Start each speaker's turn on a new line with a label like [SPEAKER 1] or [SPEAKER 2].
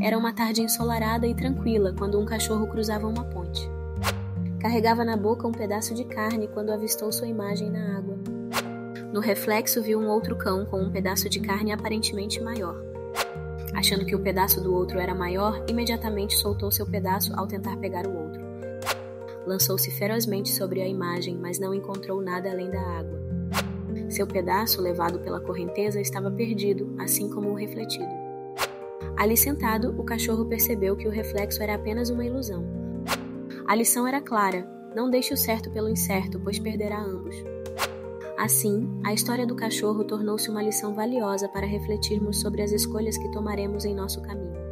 [SPEAKER 1] Era uma tarde ensolarada e tranquila quando um cachorro cruzava uma ponte. Carregava na boca um pedaço de carne quando avistou sua imagem na água. No reflexo viu um outro cão com um pedaço de carne aparentemente maior. Achando que o pedaço do outro era maior, imediatamente soltou seu pedaço ao tentar pegar o outro. Lançou-se ferozmente sobre a imagem, mas não encontrou nada além da água. Seu pedaço, levado pela correnteza, estava perdido, assim como o refletido. Ali sentado, o cachorro percebeu que o reflexo era apenas uma ilusão. A lição era clara: não deixe o certo pelo incerto, pois perderá ambos. Assim, a história do cachorro tornou-se uma lição valiosa para refletirmos sobre as escolhas que tomaremos em nosso caminho.